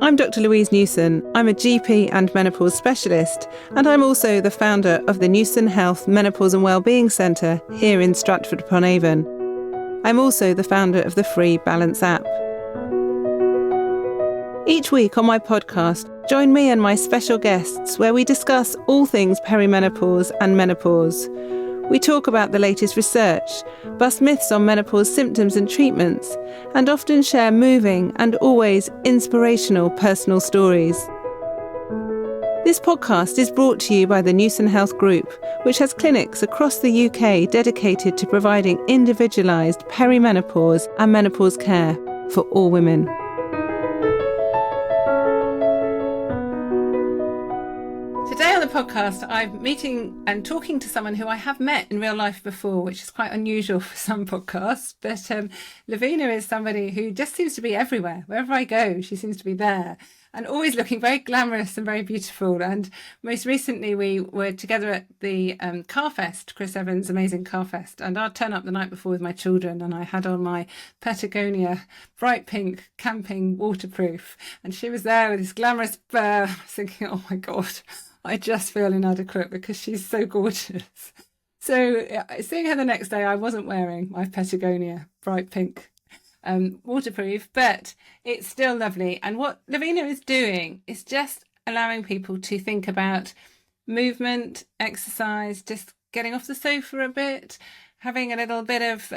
I'm Dr Louise Newson. I'm a GP and menopause specialist, and I'm also the founder of the Newson Health Menopause and Wellbeing Centre here in Stratford-upon-Avon. I'm also the founder of the free Balance app. Each week on my podcast, join me and my special guests where we discuss all things perimenopause and menopause. We talk about the latest research, bust myths on menopause symptoms and treatments, and often share moving and always inspirational personal stories. This podcast is brought to you by the Newson Health Group, which has clinics across the UK dedicated to providing individualised perimenopause and menopause care for all women. Today on the podcast, I'm meeting and talking to someone who I have met in real life before, which is quite unusual for some podcasts. But Lavina is somebody who just seems to be everywhere. Wherever I go, she seems to be there and always looking very glamorous and very beautiful. And most recently, we were together at the Car Fest, Chris Evans' amazing Car Fest. And I'd turn up the night before with my children and I had on my Patagonia bright pink camping waterproof. And she was there with this glamorous bear. I was thinking, oh my God, I just feel inadequate because she's so gorgeous. So seeing her the next day, I wasn't wearing my Patagonia bright pink waterproof, but it's still lovely. And what Lavina is doing is just allowing people to think about movement, exercise, just getting off the sofa a bit, having a little bit of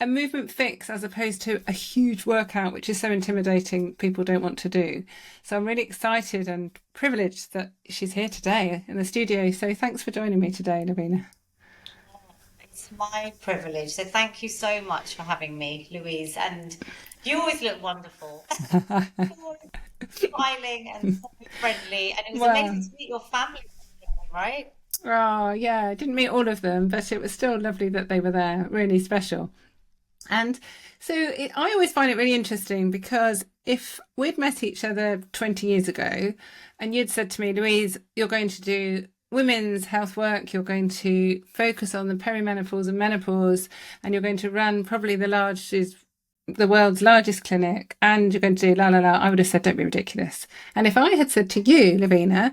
a movement fix as opposed to a huge workout, which is so intimidating, people don't want to do. So I'm really excited and privileged that she's here today in the studio. So thanks for joining me today, Lavina. It's my privilege. So thank you so much for having me, Louise. And you always look wonderful. Smiling and so friendly. And it was amazing to meet your family, right? Oh, yeah. I didn't meet all of them, but it was still lovely that they were there. Really special. And so I always find it really interesting because if we'd met each other 20 years ago and you'd said to me, Louise, you're going to do women's health work, you're going to focus on the perimenopause and menopause, and you're going to run probably the world's largest clinic, and you're going to do I would have said, don't be ridiculous. And if I had said to you, Lavina,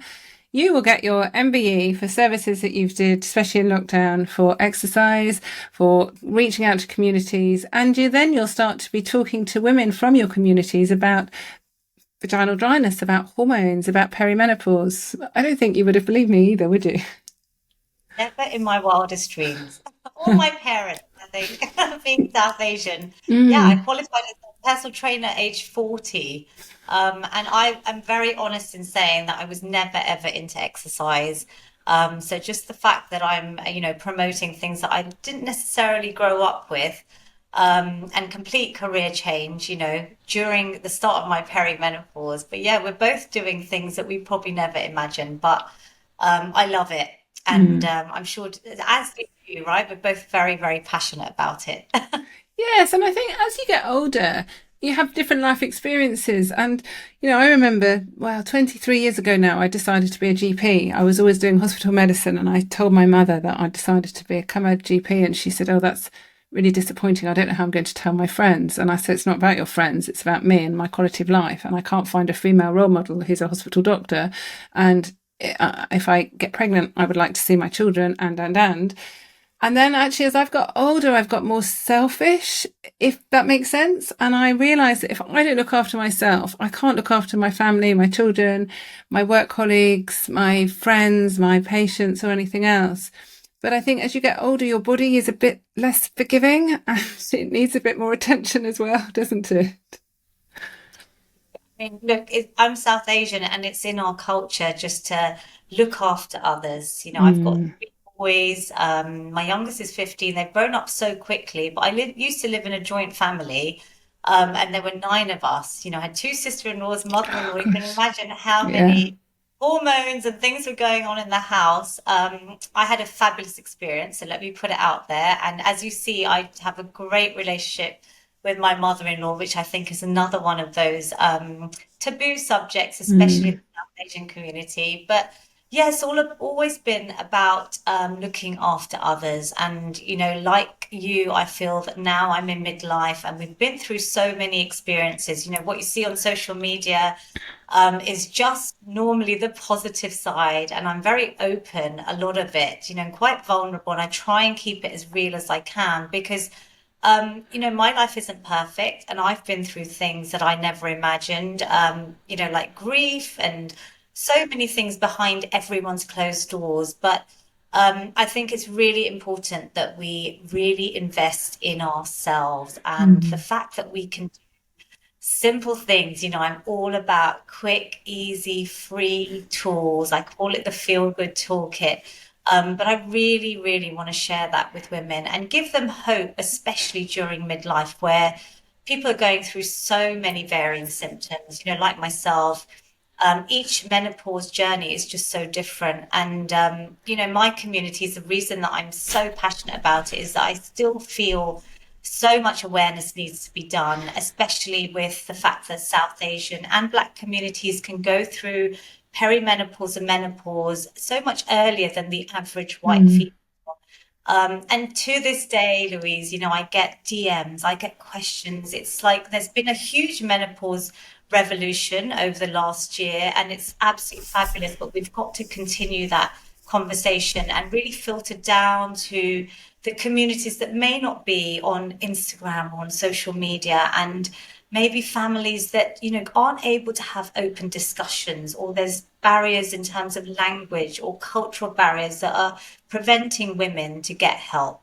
you will get your MBE for services that you've did, especially in lockdown, for exercise, for reaching out to communities, and you'll start to be talking to women from your communities about vaginal dryness, about hormones, about perimenopause. I don't think you would have believed me either, would you? Never in my wildest dreams. All my parents, I think, being South Asian. Yeah, I qualified as a personal trainer at age 40. And I am very honest in saying that I was never, ever into exercise. So just the fact that I'm, promoting things that I didn't necessarily grow up with, and complete career change, during the start of my perimenopause. But yeah, we're both doing things that we probably never imagined, but I love it. And I'm sure, as do you, right? We're both very, very passionate about it. Yes, and I think as you get older, you have different life experiences. And, I remember, 23 years ago now, I decided to be a GP. I was always doing hospital medicine, and I told my mother that I decided to become a GP. And she said, oh, that's really disappointing. I don't know how I'm going to tell my friends. And I said, it's not about your friends. It's about me and my quality of life. And I can't find a female role model who's a hospital doctor. And if I get pregnant, I would like to see my children and then actually, as I've got older, I've got more selfish, if that makes sense. And I realised that if I don't look after myself, I can't look after my family, my children, my work colleagues, my friends, my patients, or anything else. But I think as you get older, your body is a bit less forgiving and it needs a bit more attention as well, doesn't it? I mean, look, I'm South Asian and it's in our culture just to look after others. I've got boys. My youngest is 15. They've grown up so quickly, but I used to live in a joint family, and there were 9 of us. I had 2 sister-in-laws, mother-in-law. You can imagine how many hormones and things were going on in the house. I had a fabulous experience, so let me put it out there. And as you see, I have a great relationship with my mother-in-law, which I think is another one of those taboo subjects, especially in the South Asian community. But Yeah, it's always been about looking after others. And, like you, I feel that now I'm in midlife and we've been through so many experiences. What you see on social media is just normally the positive side. And I'm very open, a lot of it, and quite vulnerable. And I try and keep it as real as I can because, my life isn't perfect. And I've been through things that I never imagined, like grief and so many things behind everyone's closed doors. But I think it's really important that we really invest in ourselves and the Mm. fact that we can simple things. I'm all about quick, easy, free tools. I call it the feel good toolkit. But I really, really want to share that with women and give them hope, especially during midlife, where people are going through so many varying symptoms, like myself. Each menopause journey is just so different. And, my community is the reason that I'm so passionate about it is that I still feel so much awareness needs to be done, especially with the fact that South Asian and Black communities can go through perimenopause and menopause so much earlier than the average white Mm. female. And to this day, Louise, I get DMs, I get questions. It's like there's been a huge menopause revolution over the last year, and it's absolutely fabulous. But we've got to continue that conversation and really filter down to the communities that may not be on Instagram or on social media, and maybe families that aren't able to have open discussions, or there's barriers in terms of language or cultural barriers that are preventing women to get help.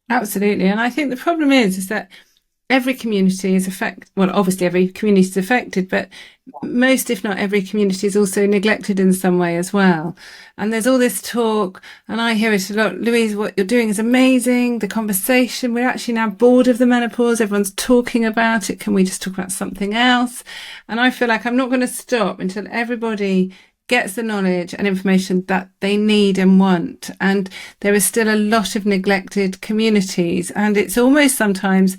Absolutely. And I think the problem is that every community is affected. Well, obviously every community is affected, but most, if not every community is also neglected in some way as well. And there's all this talk, and I hear it a lot. Louise, what you're doing is amazing. The conversation, we're actually now bored of the menopause. Everyone's talking about it. Can we just talk about something else? And I feel like I'm not going to stop until everybody gets the knowledge and information that they need and want. And there is still a lot of neglected communities. And it's almost sometimes,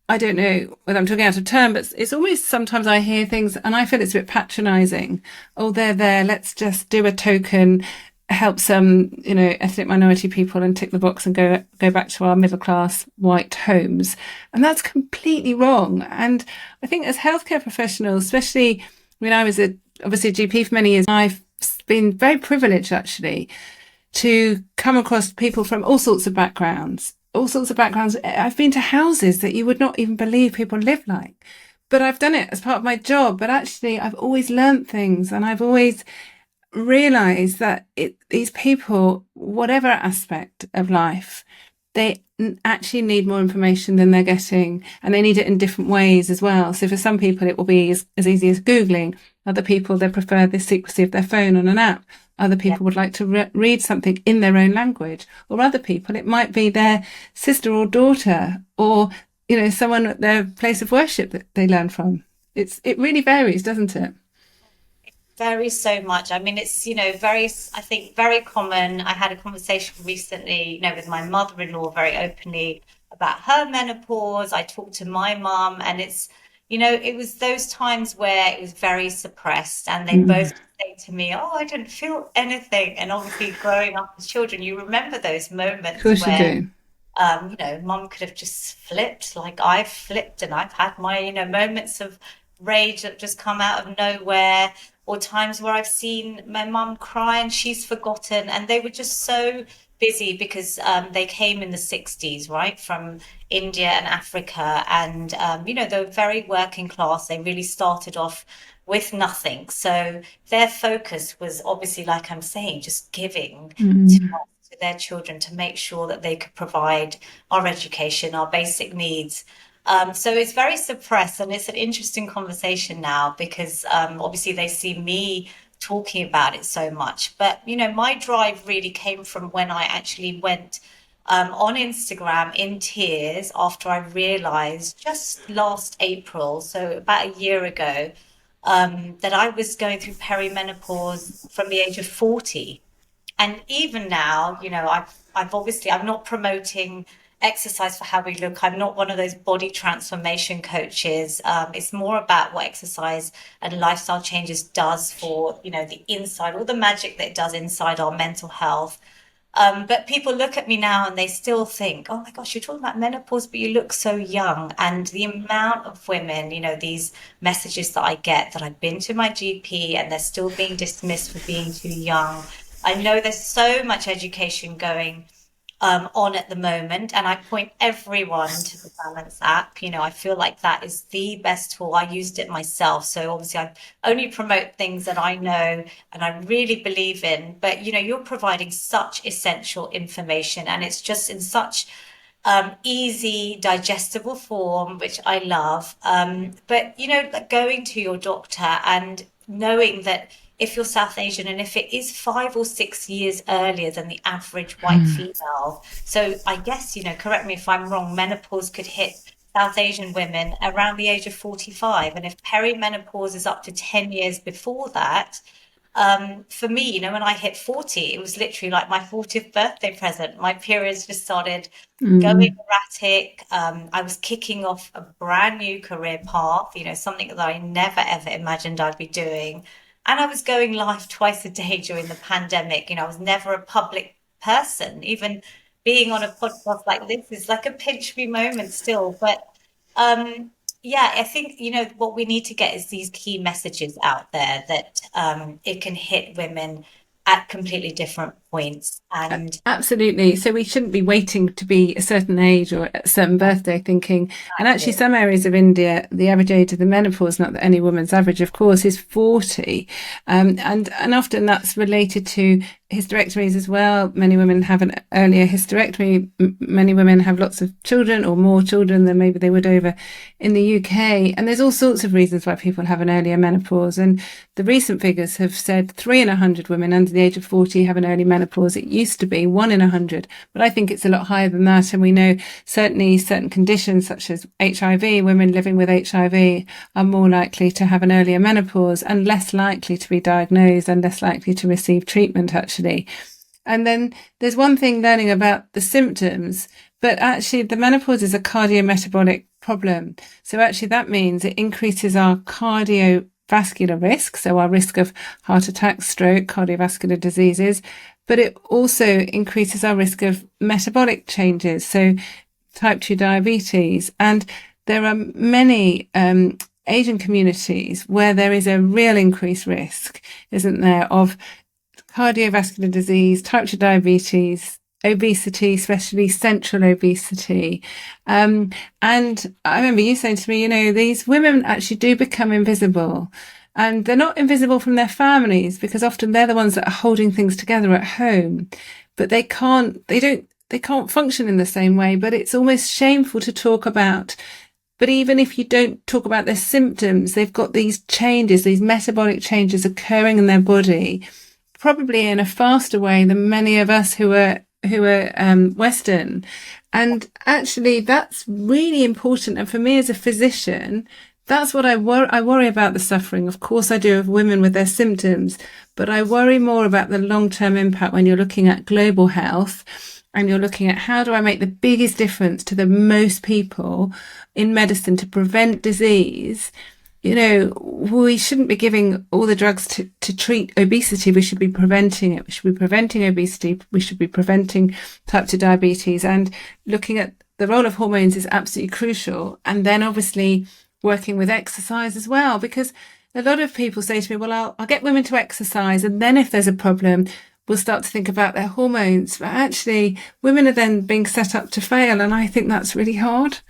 I don't know whether I'm talking out of turn, but it's almost sometimes I hear things and I feel it's a bit patronising. Oh, they're there. Let's just do a token, help some, ethnic minority people and tick the box and go back to our middle class white homes. And that's completely wrong. And I think as healthcare professionals, especially when I was obviously a GP for many years, I've been very privileged actually to come across people from all sorts of backgrounds. I've been to houses that you would not even believe people live like. But I've done it as part of my job. But actually, I've always learnt things and I've always realised that these people, whatever aspect of life, they actually need more information than they're getting, and they need it in different ways as well. So for some people, it will be as easy as Googling. Other people, they prefer the secrecy of their phone on an app. Other Yeah. people would like to read something in their own language. Or other people, it might be their sister or daughter or, someone at their place of worship that they learn from. It really varies, doesn't it? Varies so much. I mean, it's, very, I think, very common. I had a conversation recently, with my mother-in-law very openly about her menopause. I talked to my mum, and it's, it was those times where it was very suppressed, and they both Mm, say to me, "Oh, I didn't feel anything." And obviously, growing up as children, you remember those of moments course you where do. mum could have just flipped like I've flipped, and I've had my, moments of rage that just come out of nowhere, or times where I've seen my mum cry and she's forgotten, and they were just so busy because they came in the 60s, right, from India and Africa, and they were very working class. They really started off with nothing. So their focus was obviously, like I'm saying, just giving Mm, to their children to make sure that they could provide our education, our basic needs. So it's very suppressed, and it's an interesting conversation now because obviously they see me talking about it so much. But my drive really came from when I actually went on Instagram in tears after I realized just last April, so about a year ago, that I was going through perimenopause from the age of 40. And even now, I've obviously, I'm not promoting exercise for how we look. I'm not one of those body transformation coaches. It's more about what exercise and lifestyle changes does for, the inside, all the magic that it does inside our mental health. But people look at me now and they still think, oh my gosh, you're talking about menopause, but you look so young. And the amount of women, these messages that I get that I've been to my GP and they're still being dismissed for being too young. I know there's so much education going on at the moment, and I point everyone to the Balance app. I feel like that is the best tool. I used it myself, so obviously I only promote things that I know and I really believe in. But you're providing such essential information, and it's just in such easy, digestible form, which I love. But like going to your doctor and knowing that if you're South Asian and if it is 5 or 6 years earlier than the average white female. So I guess, correct me if I'm wrong, menopause could hit South Asian women around the age of 45. And if perimenopause is up to 10 years before that, for me, when I hit 40, it was literally like my 40th birthday present. My periods just started going erratic. I was kicking off a brand new career path, something that I never ever imagined I'd be doing. And I was going live twice a day during the pandemic. I was never a public person. Even being on a podcast like this is like a pinch me moment still. But yeah, I think, what we need to get is these key messages out there that it can hit women at completely different points. And Absolutely. So we shouldn't be waiting to be a certain age or a certain birthday thinking. And actually, some areas of India, the average age of the menopause, not that any woman's average, of course, is 40. And often that's related to hysterectomies as well. Many women have an earlier hysterectomy. Many women have lots of children or more children than maybe they would over in the UK. And there's all sorts of reasons why people have an earlier menopause. And the recent figures have said 3 in 100 women under the age of 40 have an early menopause. It used to be 1 in 100, but I think it's a lot higher than that. And we know certainly certain conditions such as HIV, women living with HIV are more likely to have an earlier menopause and less likely to be diagnosed and less likely to receive treatment, actually. And then there's one thing learning about the symptoms, but actually the menopause is a cardiometabolic problem. So actually that means it increases our cardiovascular risk, so our risk of heart attack, stroke, cardiovascular diseases, but it also increases our risk of metabolic changes, so type 2 diabetes. And there are many Asian communities where there is a real increased risk, isn't there, of cardiovascular disease, type 2 diabetes, obesity, especially central obesity. And I remember you saying to me, these women actually do become invisible. And they're not invisible from their families because often they're the ones that are holding things together at home. But they can't function in the same way. But it's almost shameful to talk about. But even if you don't talk about their symptoms, they've got these changes, these metabolic changes occurring in their body, probably in a faster way than many of us who are Western. And actually, that's really important. And for me as a physician, that's what I worry about, the suffering. Of course, I do of women with their symptoms, but I worry more about the long-term impact when you're looking at global health and you're looking at how do I make the biggest difference to the most people in medicine to prevent disease. We shouldn't be giving all the drugs to treat obesity. We should be preventing it. We should be preventing obesity. We should be preventing type 2 diabetes, and looking at the role of hormones is absolutely crucial. And then obviously working with exercise as well, because a lot of people say to me, well, I'll get women to exercise, and then if there's a problem, we'll start to think about their hormones. But actually, women are then being set up to fail. And I think that's really hard.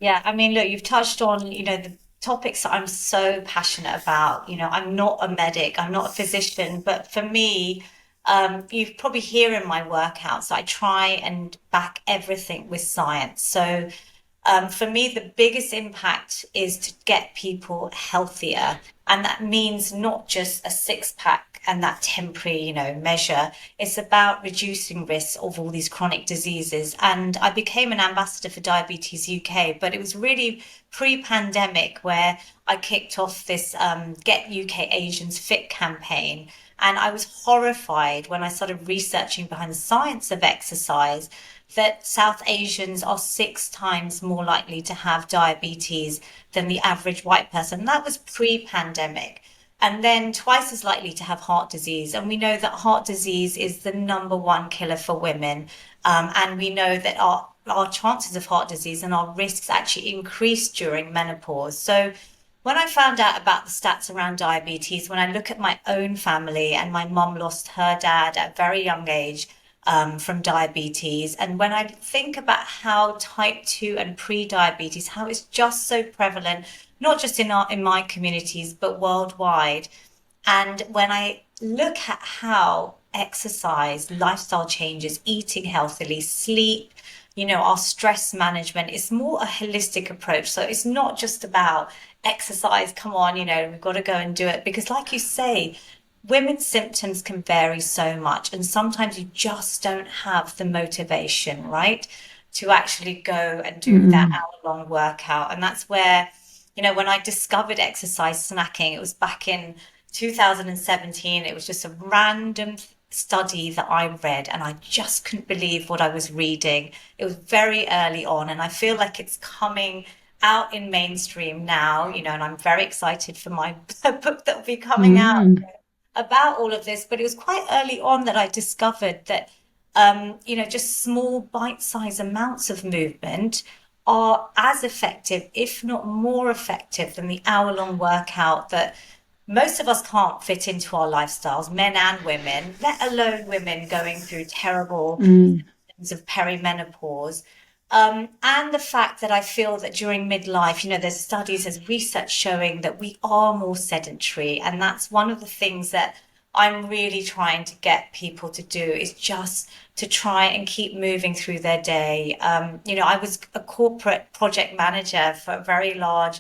yeah, I mean, look, you've touched on, the topics that I'm so passionate about. I'm not a medic, I'm not a physician, but for me, you probably hear in my workouts, I try and back everything with science. So for me, the biggest impact is to get people healthier. And that means not just a six pack and that temporary, measure. It's about reducing risks of all these chronic diseases. And I became an ambassador for Diabetes UK, but it was really pre-pandemic where I kicked off this Get UK Asians Fit campaign. And I was horrified when I started researching behind the science of exercise that South Asians are 6 times more likely to have diabetes than the average white person. That was pre-pandemic. And then twice as likely to have heart disease. And we know that heart disease is the number one killer for women. And we know that our chances of heart disease and our risks actually increase during menopause. So when I found out about the stats around diabetes, when I look at my own family, and my mum lost her dad at a very young age from diabetes, and when I think about how type 2 and pre-diabetes, how it's just so prevalent, not just in my communities, but worldwide. And when I look at how exercise, lifestyle changes, eating healthily, sleep, our stress management, it's more a holistic approach. So it's not just about exercise, come on, we've got to go and do it. Because like you say, women's symptoms can vary so much. And sometimes you just don't have the motivation, right, to actually go and do that hour-long workout. And that's where, when I discovered exercise snacking, it was back in 2017. It was just a random study that I read, and I just couldn't believe what I was reading. It was very early on, and I feel like it's coming out in mainstream now, and I'm very excited for my book that will be coming out about all of this. But it was quite early on that I discovered that, just small bite-sized amounts of movement are as effective, if not more effective, than the hour-long workout that most of us can't fit into our lifestyles, men and women, let alone women going through terrible symptoms of perimenopause. And the fact that I feel that during midlife, there's studies, there's research showing that we are more sedentary. And that's one of the things that I'm really trying to get people to do, is just to try and keep moving through their day. I was a corporate project manager for a very large,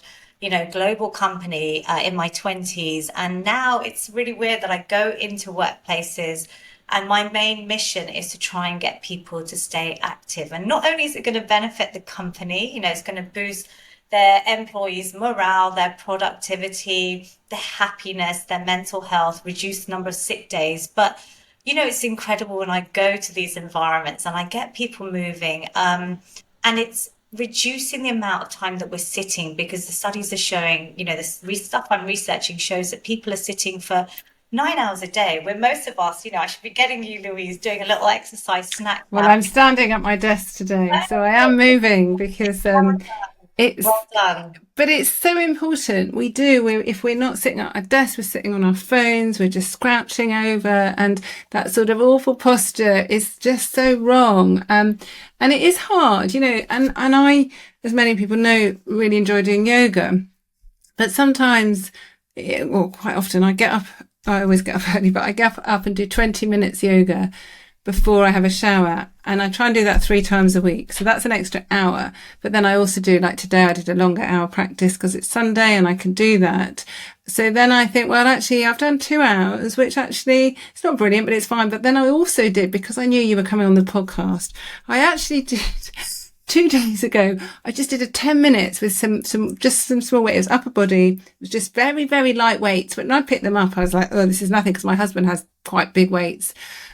global company in my 20s. And now it's really weird that I go into workplaces, and my main mission is to try and get people to stay active. And not only is it going to benefit the company, it's going to boost their employees' morale, their productivity, their happiness, their mental health, reduce the number of sick days. But, it's incredible when I go to these environments and I get people moving, and it's reducing the amount of time that we're sitting, because the studies are showing, this stuff I'm researching shows that people are sitting for 9 hours a day, where most of us, I should be getting you, Louise, doing a little exercise snack. Well, I'm standing at my desk today, so I am moving, because it's well done. But it's so important. If we're not sitting at our desk, we're sitting on our phones, we're just scrouching over, and that sort of awful posture is just so wrong. And it is hard, and I, as many people know, really enjoy doing yoga. But sometimes, quite often, I always get up early, but I get up and do 20 minutes yoga before I have a shower. And I try and do that 3 times a week. So that's an extra hour. But then I also do, like today, I did a longer hour practice because it's Sunday and I can do that. So then I think, well, actually, I've done 2 hours, which actually, it's not brilliant, but it's fine. But then I also did, because I knew you were coming on the podcast, I actually did 2 days ago, I just did a 10 minutes with some small weight. It was upper body. It was just very, very light weights. But when I picked them up, I was like, oh, this is nothing, because my husband has quite big weights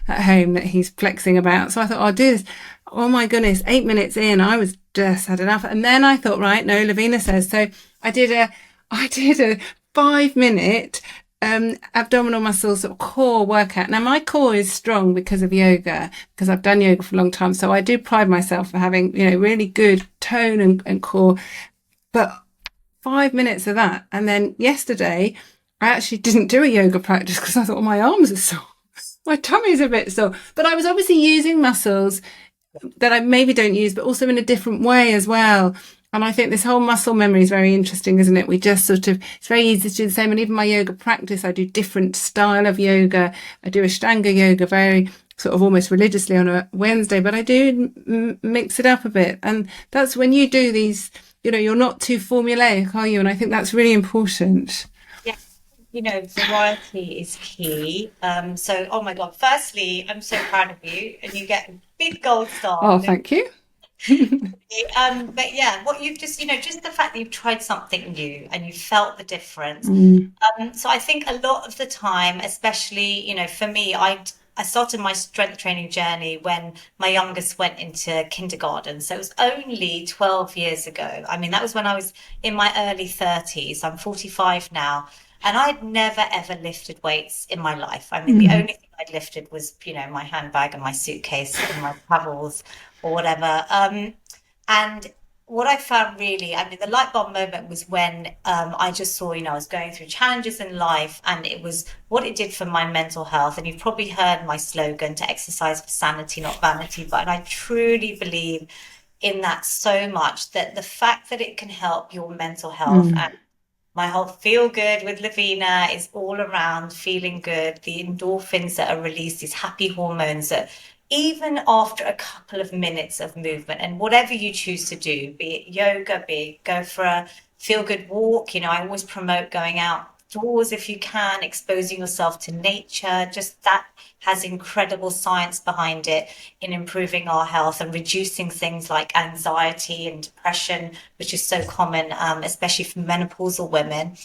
at home that he's flexing about. So I thought, I'll do this. Oh my goodness, 8 minutes in, I was just had enough. And then I thought, right, no, Lavina says. So I did a 5-minute abdominal muscles sort of core workout. Now my core is strong because of yoga, because I've done yoga for a long time. So I do pride myself for having, really good tone and core. But 5 minutes of that. And then yesterday, I actually didn't do a yoga practice because I thought, my arms are sore. My tummy's a bit sore. But I was obviously using muscles that I maybe don't use, but also in a different way as well. And I think this whole muscle memory is very interesting, isn't it? We just sort of, it's very easy to do the same. And even my yoga practice, I do different style of yoga. I do Ashtanga yoga very sort of almost religiously on a Wednesday, but I do mix it up a bit. And that's when you do these, you're not too formulaic, are you? And I think that's really important. Variety is key. So, oh my God, firstly, I'm so proud of you, and you get a big gold star. Oh, thank you. But yeah, what you've just, just the fact that you've tried something new and you felt the difference. So I think a lot of the time, especially, for me, I I started my strength training journey when my youngest went into kindergarten. So it was only 12 years ago. I mean, that was when I was in my early 30s. I'm 45 now. And I'd never ever lifted weights in my life. I mean, the only thing I'd lifted was, my handbag and my suitcase and my travels or whatever. And what I found really, I mean, the light bulb moment was when I just saw, I was going through challenges in life, and it was what it did for my mental health. And you've probably heard my slogan, to exercise for sanity, not vanity. But I truly believe in that so much, that the fact that it can help your mental health, and my whole feel good with Lavina is all around feeling good. The endorphins that are released, these happy hormones that even after a couple of minutes of movement, and whatever you choose to do, be it yoga, be it go for a feel good walk, I always promote going outdoors if you can, exposing yourself to nature, just that has incredible science behind it in improving our health and reducing things like anxiety and depression, which is so common, especially for menopausal women.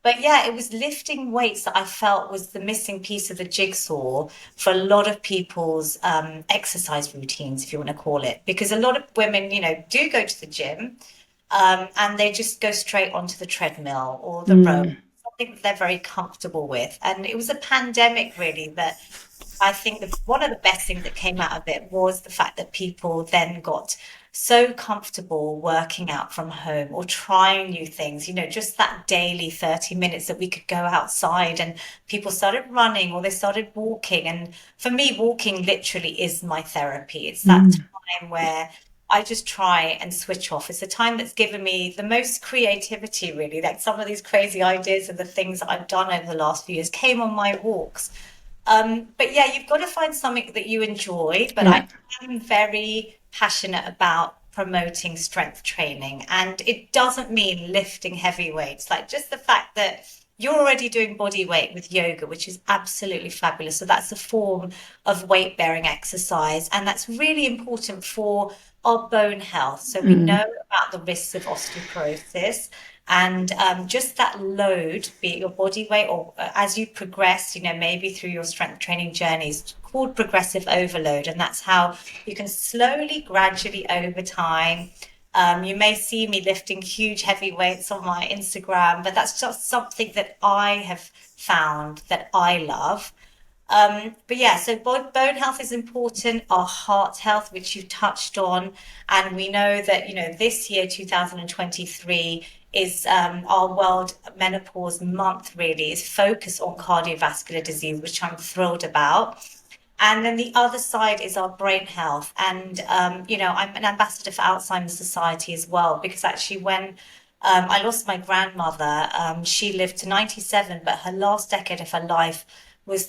But yeah, it was lifting weights that I felt was the missing piece of the jigsaw for a lot of people's exercise routines, if you want to call it. Because a lot of women, do go to the gym, and they just go straight onto the treadmill or the row, something that they're very comfortable with. And it was a pandemic, really, that I think one of the best things that came out of it was the fact that people then got so comfortable working out from home or trying new things, just that daily 30 minutes that we could go outside, and people started running or they started walking. And for me, walking literally is my therapy. It's that time where I just try and switch off. It's a time that's given me the most creativity, really. Like some of these crazy ideas and the things that I've done over the last few years came on my walks. But yeah, you've got to find something that you enjoy. But I am very passionate about promoting strength training, and it doesn't mean lifting heavy weights. Like just the fact that you're already doing body weight with yoga, which is absolutely fabulous. So that's a form of weight bearing exercise, and that's really important for our bone health. So we know about the risks of osteoporosis. And just that load, be it your body weight or as you progress, maybe through your strength training journeys, called progressive overload. And that's how you can slowly, gradually over time. You may see me lifting huge heavy weights on my Instagram, but that's just something that I have found that I love. But yeah, so bone health is important, our heart health, which you touched on. And we know that, this year, 2023, is our World Menopause Month, really, is focused on cardiovascular disease, which I'm thrilled about. And then the other side is our brain health. And, I'm an ambassador for Alzheimer's Society as well, because actually when I lost my grandmother, she lived to 97, but her last decade of her life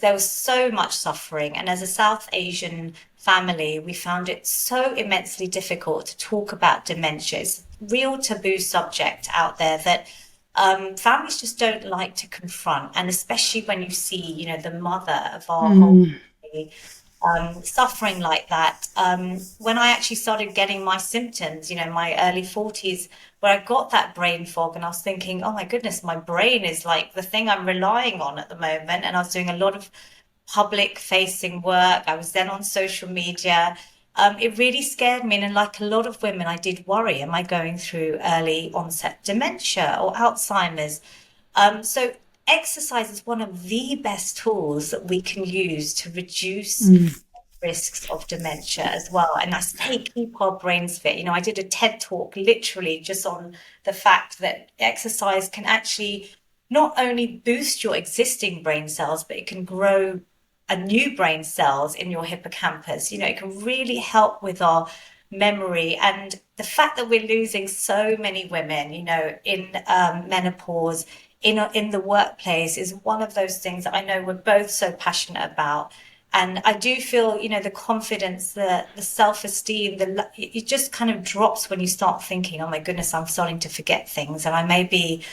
there was so much suffering. And as a South Asian family, we found it so immensely difficult to talk about dementia. It's a real taboo subject out there that families just don't like to confront. And especially when you see, the mother of our whole family suffering like that. When I actually started getting my symptoms, my early 40s, where I got that brain fog, and I was thinking, oh my goodness, my brain is like the thing I'm relying on at the moment. And I was doing a lot of public facing work. I was then on social media. It really scared me. And like a lot of women, I did worry, am I going through early onset dementia or Alzheimer's? So exercise is one of the best tools that we can use to reduce risks of dementia as well. And I say keep our brains fit. I did a TED talk literally just on the fact that exercise can actually not only boost your existing brain cells, but it can grow a new brain cells in your hippocampus. It can really help with our memory. And the fact that we're losing so many women, in menopause, in the workplace, is one of those things that I know we're both so passionate about. And I do feel, the confidence, the self-esteem, it just kind of drops when you start thinking, oh my goodness, I'm starting to forget things. And I may be,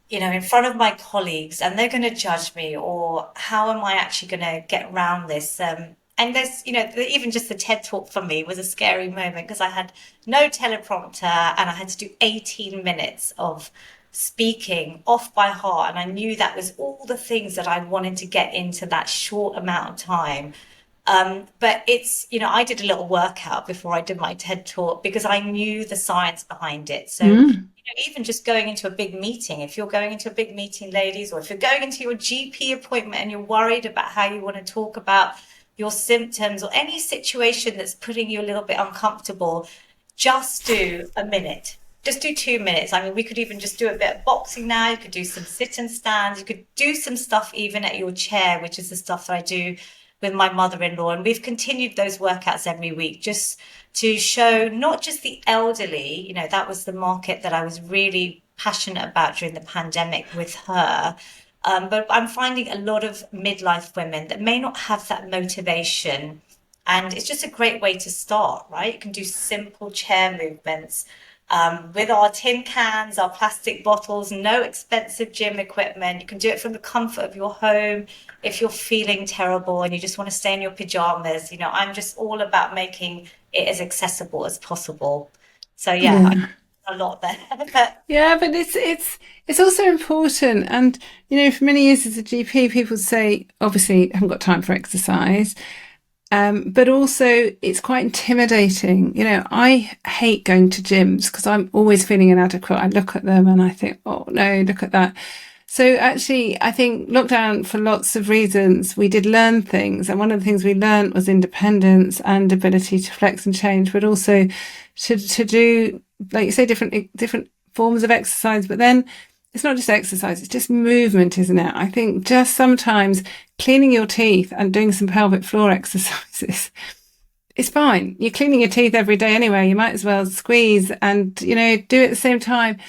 in front of my colleagues and they're going to judge me, or how am I actually going to get around this? And there's, even just the TED talk for me was a scary moment because I had no teleprompter and I had to do 18 minutes of speaking off by heart. And I knew that was all the things that I wanted to get into that short amount of time. But it's, I did a little workout before I did my TED talk because I knew the science behind it. So, even just going into a big meeting, if you're going into a big meeting, ladies, or if you're going into your GP appointment and you're worried about how you want to talk about your symptoms or any situation that's putting you a little bit uncomfortable, just do a minute. Just do 2 minutes. I mean, we could even just do a bit of boxing now. You could do some sit and stands. You could do some stuff even at your chair, which is the stuff that I do with my mother-in-law. And we've continued those workouts every week just to show not just the elderly, that was the market that I was really passionate about during the pandemic with her. But I'm finding a lot of midlife women that may not have that motivation. And it's just a great way to start, right? You can do simple chair movements with our tin cans, our plastic bottles, no expensive gym equipment. You can do it from the comfort of your home. If you're feeling terrible and you just want to stay in your pajamas, I'm just all about making it as accessible as possible. So Yeah. a lot there. Yeah, but it's also important. And, for many years as a GP, people say, obviously, I haven't got time for exercise. But also it's quite intimidating. I hate going to gyms because I'm always feeling inadequate. I look at them and I think, oh no, look at that. So actually, I think lockdown, for lots of reasons, we did learn things. And one of the things we learned was independence and ability to flex and change, but also to do, like you say, different forms of exercise. But then it's not just exercise, it's just movement, isn't it? I think just sometimes cleaning your teeth and doing some pelvic floor exercises is fine. You're cleaning your teeth every day anyway. You might as well squeeze and, do it at the same time.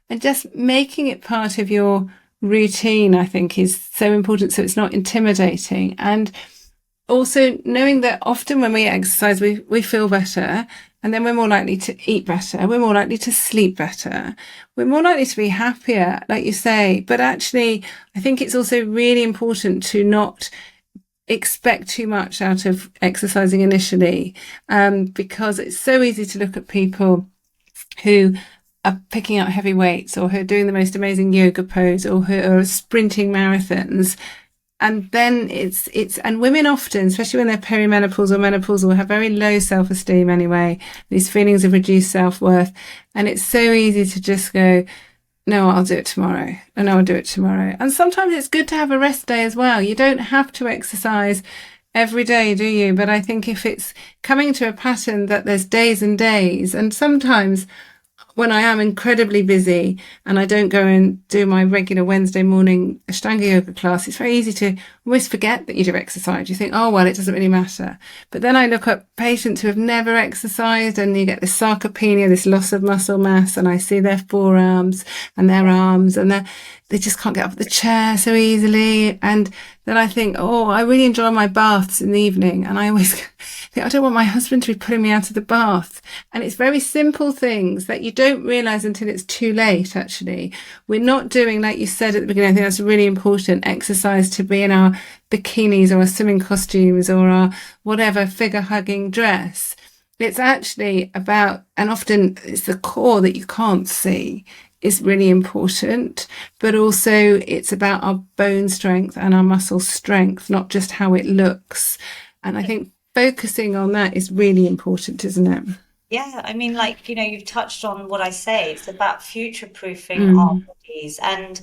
And just making it part of your routine, I think, is so important. So it's not intimidating. And also knowing that often when we exercise, we feel better. And then we're more likely to eat better. We're more likely to sleep better. We're more likely to be happier, like you say. But actually, I think it's also really important to not expect too much out of exercising initially, because it's so easy to look at people who are picking up heavy weights or who are doing the most amazing yoga pose or who are sprinting marathons. And then and women often, especially when they're perimenopause or menopausal, have very low self-esteem anyway, these feelings of reduced self-worth. And it's so easy to just go, no, I'll do it tomorrow. And I'll do it tomorrow. And sometimes it's good to have a rest day as well. You don't have to exercise every day, do you? But I think if it's coming to a pattern that there's days and days, and sometimes when I am incredibly busy and I don't go and do my regular Wednesday morning Ashtanga yoga class, it's very easy to almost forget that you do exercise. You think, oh, well, it doesn't really matter. But then I look at patients who have never exercised and you get this sarcopenia, this loss of muscle mass, and I see their forearms and their arms and they just can't get up the chair so easily. And then I think, oh, I really enjoy my baths in the evening. And I always think, I don't want my husband to be putting me out of the bath. And it's very simple things that you don't realize until it's too late, actually. We're not doing, like you said at the beginning, I think that's a really important exercise to be in our bikinis or our swimming costumes or our whatever figure hugging dress. It's actually about, and often it's the core that you can't see is really important, but also it's about our bone strength and our muscle strength, not just how it looks. And I think focusing on that is really important, isn't it? Yeah, I mean, like, you've touched on what I say. It's about future-proofing our bodies. And,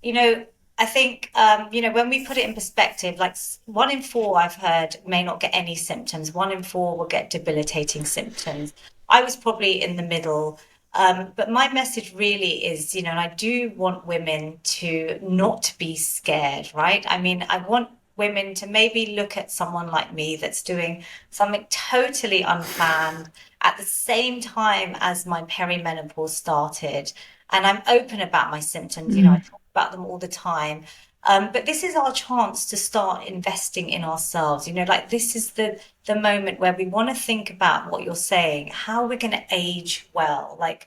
I think, when we put it in perspective, like 1 in 4 I've heard may not get any symptoms. 1 in 4 will get debilitating symptoms. I was probably in the middle. But my message really is, and I do want women to not be scared, right? I mean, I want women to maybe look at someone like me that's doing something totally unplanned at the same time as my perimenopause started. And I'm open about my symptoms, I talk about them all the time. But this is our chance to start investing in ourselves. Like this is the moment where we want to think about what you're saying, how we're going to age well, like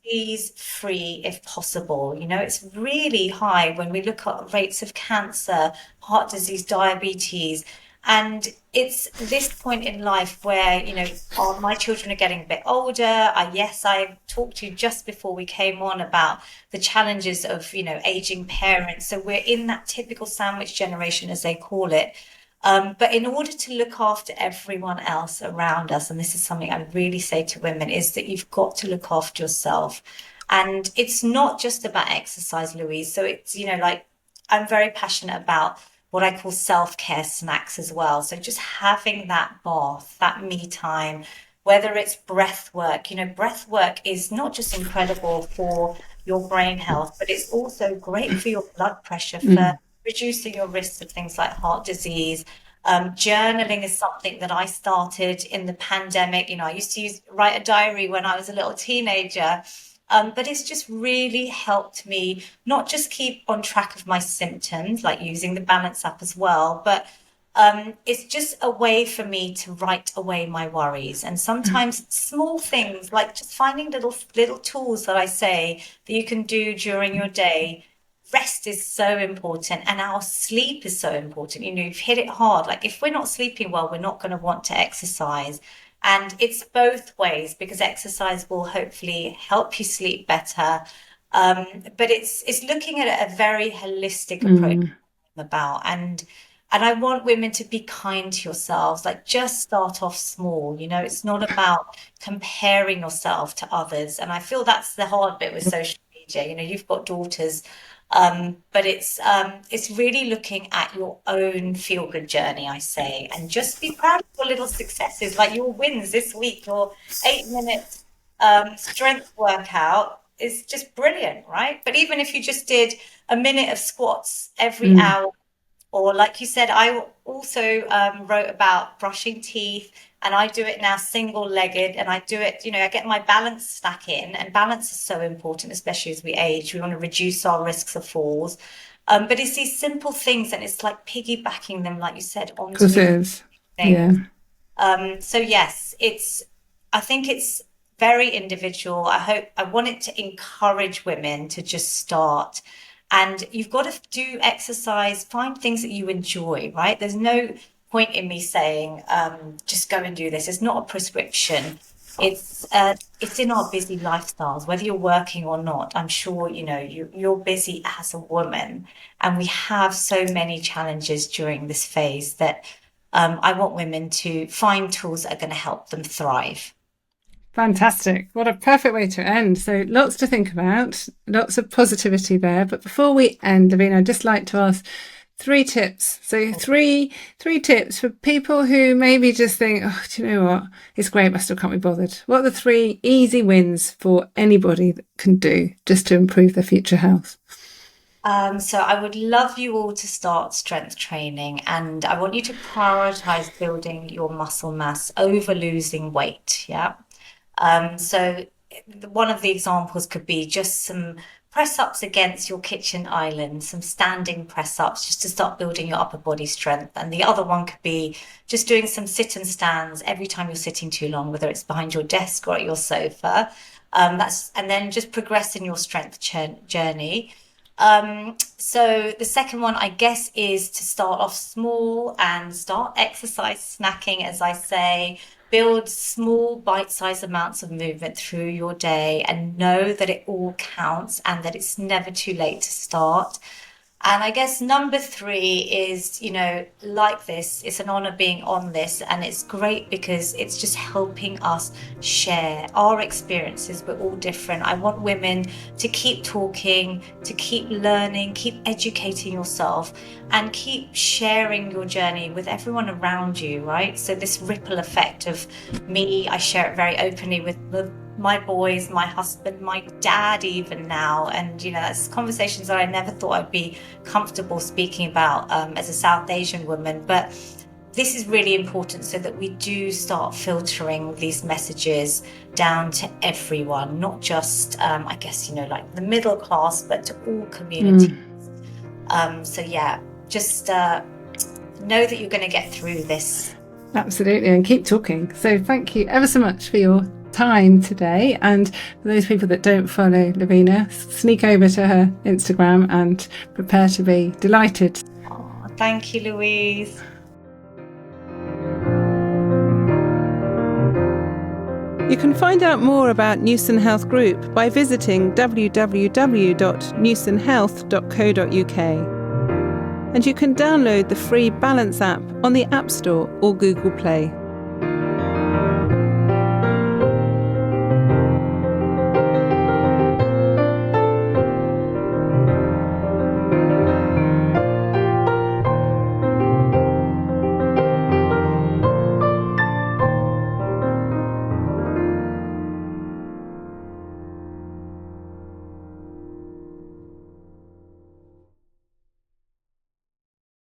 disease free if possible. It's really high when we look at rates of cancer, heart disease, diabetes. And it's this point in life where, my children are getting a bit older. Yes, I talked to you just before we came on about the challenges of, aging parents. So we're in that typical sandwich generation, as they call it. But in order to look after everyone else around us, and this is something I really say to women, is that you've got to look after yourself. And it's not just about exercise, Louise. So it's, I'm very passionate about what I call self-care snacks as well. So just having that bath, that me time, whether it's breath work, breath work is not just incredible for your brain health, but it's also great for your blood pressure, for reducing your risks of things like heart disease. Journaling is something that I started in the pandemic. I used to write a diary when I was a little teenager. But it's just really helped me not just keep on track of my symptoms, like using the Balance app as well, but it's just a way for me to write away my worries. And sometimes small things like just finding little tools that I say that you can do during your day. Rest is so important, and our sleep is so important. You've hit it hard. Like if we're not sleeping well, we're not going to want to exercise. And it's both ways, because exercise will hopefully help you sleep better. But it's looking at a very holistic approach about. And I want women to be kind to yourselves, like just start off small. It's not about comparing yourself to others. And I feel that's the hard bit with social media. You've got daughters. But it's really looking at your own feel-good journey, I say, and just be proud of your little successes, like your wins this week. Your 8-minute strength workout is just brilliant, right? But even if you just did a minute of squats every hour, or like you said, I also wrote about brushing teeth. And I do it now single-legged, and I do it, I get my balance snack in, and balance is so important, especially as we age. We want to reduce our risks of falls. But it's these simple things, and it's like piggybacking them, like you said, onto things. Yeah. So yes, I think it's very individual. I want it to encourage women to just start. And you've got to do exercise, find things that you enjoy, right? There's no point in me saying just go and do this. It's not a prescription. It's in our busy lifestyles, whether you're working or not. I'm sure you're busy as a woman, and we have so many challenges during this phase that I want women to find tools that are going to help them thrive. Fantastic. What a perfect way to end. So lots to think about, lots of positivity there. But before we end, Lavina, I'd just like to ask 3 tips. So three tips for people who maybe just think, oh, do you know what? It's great, but I still can't be bothered. What are the 3 easy wins for anybody that can do just to improve their future health? So I would love you all to start strength training, and I want you to prioritize building your muscle mass over losing weight. Yeah. So one of the examples could be just some press ups against your kitchen island, some standing press ups just to start building your upper body strength. And the other one could be just doing some sit and stands every time you're sitting too long, whether it's behind your desk or at your sofa. And then just progress in your strength journey. So the second one, I guess, is to start off small and start exercise snacking, as I say. Build small bite-sized amounts of movement through your day, and know that it all counts and that it's never too late to start. And I guess number 3 is, like this, it's an honor being on this, and it's great because it's just helping us share our experiences. We're all different. I want women to keep talking, to keep learning, keep educating yourself, and keep sharing your journey with everyone around you, right? So this ripple effect of me, I share it very openly with my boys, my husband, my dad even now. And, that's conversations that I never thought I'd be comfortable speaking about as a South Asian woman. But this is really important so that we do start filtering these messages down to everyone, not just, I guess, like the middle class, but to all communities. So yeah, just know that you're going to get through this. Absolutely, and keep talking. So thank you ever so much for your time today, and for those people that don't follow Lavina, sneak over to her Instagram and prepare to be delighted. Oh, thank you, Louise. You can find out more about Newson Health Group by visiting www.newsonhealth.co.uk. And you can download the free Balance app on the App Store or Google Play.